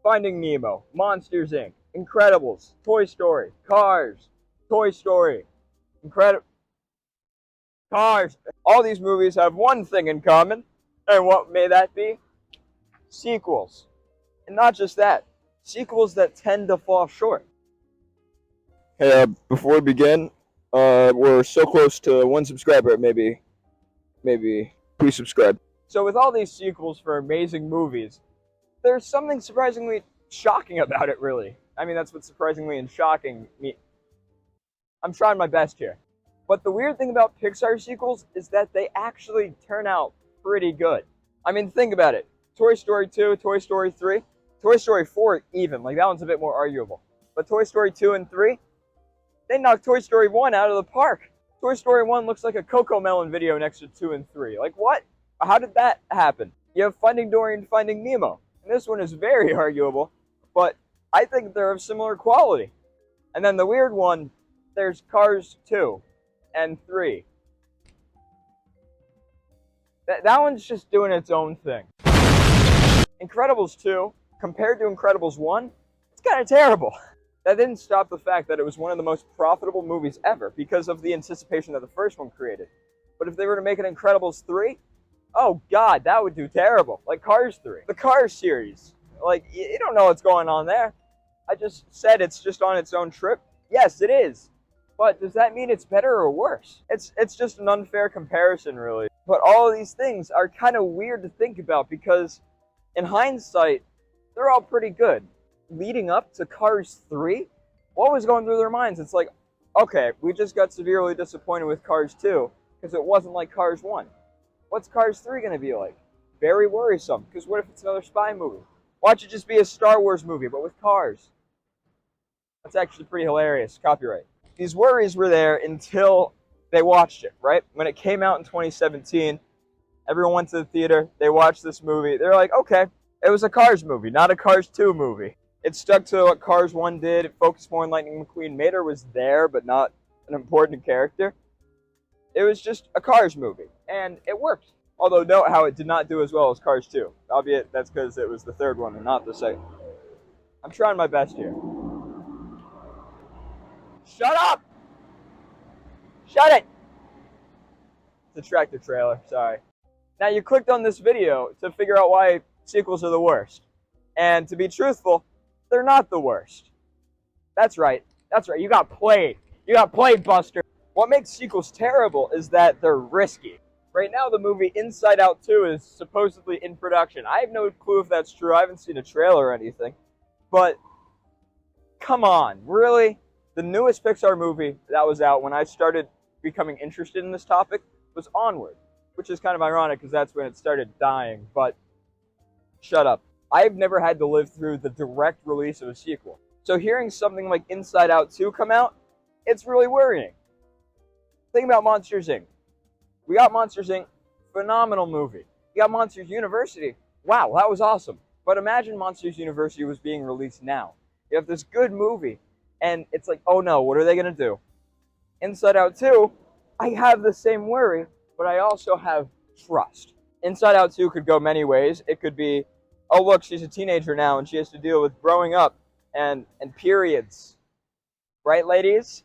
Finding Nemo, Monsters Inc., Incredibles, Toy Story, Cars, Toy Story, Incredible Cars. All these movies have one thing in common, and what may that be? Sequels. And not just that, sequels that tend to fall short. Hey, before we begin, we're so close to 1 subscriber. Maybe please subscribe. So with all these sequels for amazing movies, there's something surprisingly shocking about it, really. I mean, that's what's surprisingly and shocking me. I'm trying my best here. But the weird thing about Pixar sequels is that they actually turn out pretty good. I mean, think about it. Toy Story 2, Toy Story 3, Toy Story 4 even. Like, that one's a bit more arguable. But Toy Story 2 and 3, they knocked Toy Story 1 out of the park. Toy Story 1 looks like a Coco Melon video next to 2 and 3. Like, what? How did that happen? You have Finding Dory and Finding Nemo. And this one is very arguable, but I think they're of similar quality. And then the weird one, there's Cars 2 and 3. That one's just doing its own thing. Incredibles 2, compared to Incredibles 1, it's kind of terrible. That didn't stop the fact that it was one of the most profitable movies ever because of the anticipation that the first one created. But if they were to make an Incredibles 3, oh god, that would do terrible. Like Cars 3. The Cars series. Like, you don't know what's going on there. I just said it's just on its own trip. Yes, it is. But does that mean it's better or worse? It's just an unfair comparison, really. But all of these things are kind of weird to think about because, in hindsight, they're all pretty good. Leading up to Cars 3, what was going through their minds? It's like, okay, we just got severely disappointed with Cars 2 because it wasn't like Cars 1. What's Cars 3 going to be like? Very worrisome, because what if it's another spy movie? Watch it just be a Star Wars movie, but with cars. That's actually pretty hilarious. Copyright. These worries were there until they watched it, right? When it came out in 2017, everyone went to the theater, they watched this movie, they're like, okay, it was a Cars movie, not a Cars 2 movie. It stuck to what Cars 1 did, it focused more on Lightning McQueen. Mater was there, but not an important character. It was just a Cars movie, and it worked. Although note how it did not do as well as Cars 2, albeit that's because it was the third one and not the second. I'm trying my best here. Shut up! Shut it! It's a tractor trailer, sorry. Now you clicked on this video to figure out why sequels are the worst. And to be truthful, they're not the worst. That's right, you got played. You got played, Buster. What makes sequels terrible is that they're risky. Right now, the movie Inside Out 2 is supposedly in production. I have no clue if that's true. I haven't seen a trailer or anything. But, come on, really? The newest Pixar movie that was out when I started becoming interested in this topic was Onward, which is kind of ironic because that's when it started dying, but shut up. I've never had to live through the direct release of a sequel. So hearing something like Inside Out 2 come out, it's really worrying. Think about Monsters Inc. We got Monsters Inc., phenomenal movie. We got Monsters University. Wow, that was awesome. But imagine Monsters University was being released now. You have this good movie, and it's like, oh no, what are they going to do? Inside Out 2, I have the same worry, but I also have trust. Inside Out 2 could go many ways. It could be, oh look, she's a teenager now, and she has to deal with growing up and periods. Right, ladies?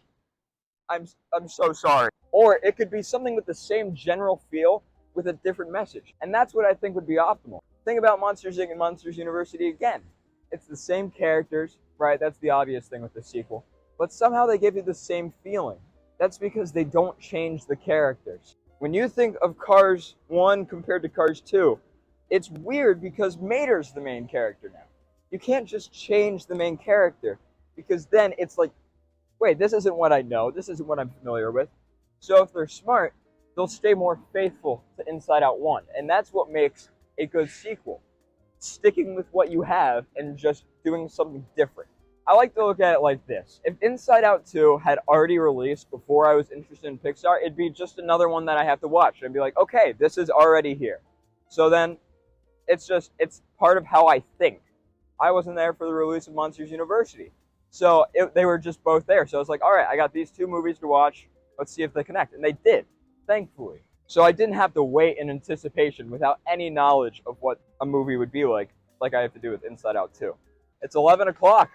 I'm so sorry. Or it could be something with the same general feel with a different message. And that's what I think would be optimal. Think about Monsters Inc. and Monsters University again. It's the same characters, right? That's the obvious thing with the sequel. But somehow they give you the same feeling. That's because they don't change the characters. When you think of Cars 1 compared to Cars 2, it's weird because Mater's the main character now. You can't just change the main character because then it's like, wait, this isn't what I know. This isn't what I'm familiar with. So if they're smart, they'll stay more faithful to Inside Out 1. And that's what makes a good sequel. Sticking with what you have and just doing something different. I like to look at it like this. If Inside Out 2 had already released before I was interested in Pixar, it'd be just another one that I have to watch. I'd be like, okay, this is already here. So then, it's part of how I think. I wasn't there for the release of Monsters University. So they were just both there. So I was like, all right, I got these two movies to watch. Let's see if they connect. And they did, thankfully. So I didn't have to wait in anticipation without any knowledge of what a movie would be like I have to do with Inside Out 2. It's 11 o'clock.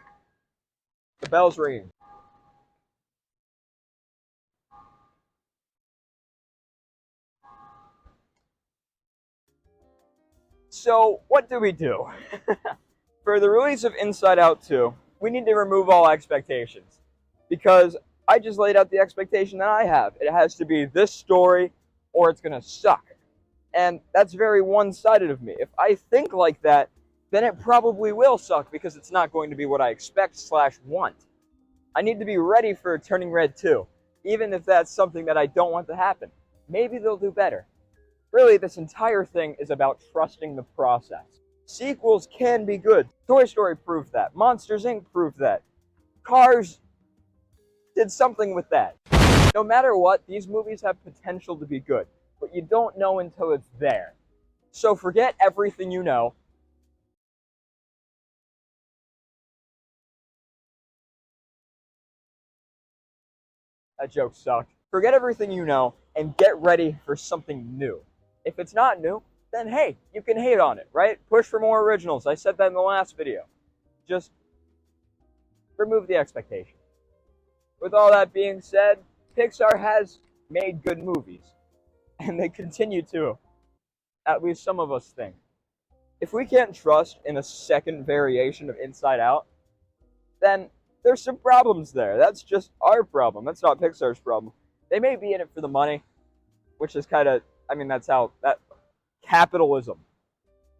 The bell's ringing. So, what do we do? For the release of Inside Out 2, we need to remove all expectations. Because I just laid out the expectation that I have. It has to be this story or it's going to suck. And that's very one-sided of me. If I think like that, then it probably will suck because it's not going to be what I expect/want. I need to be ready for Turning Red 2, even if that's something that I don't want to happen. Maybe they'll do better. Really, this entire thing is about trusting the process. Sequels can be good. Toy Story proved that. Monsters, Inc. proved that. Cars did something with that. No matter what, these movies have potential to be good, but you don't know until it's there. So forget everything you know. That joke sucked. Forget everything you know and get ready for something new. If it's not new, then hey, you can hate on it, right? Push for more originals. I said that in the last video. Just remove the expectation. With all that being said, Pixar has made good movies. And they continue to, at least some of us think. If we can't trust in a second variation of Inside Out, then there's some problems there. That's just our problem. That's not Pixar's problem. They may be in it for the money, which is kind of, that's how, that capitalism.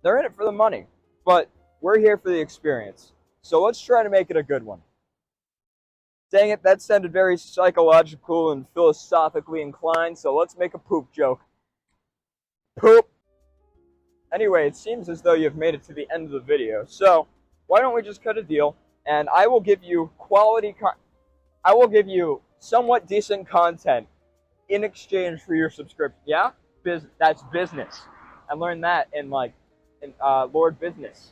They're in it for the money, but we're here for the experience. So let's try to make it a good one. Dang it, that sounded very psychological and philosophically inclined, so let's make a poop joke. Poop! Anyway, it seems as though you've made it to the end of the video, so why don't we just cut a deal, and I will give you somewhat decent content in exchange for your subscription. Yeah? That's business. I learned that in Lord Business.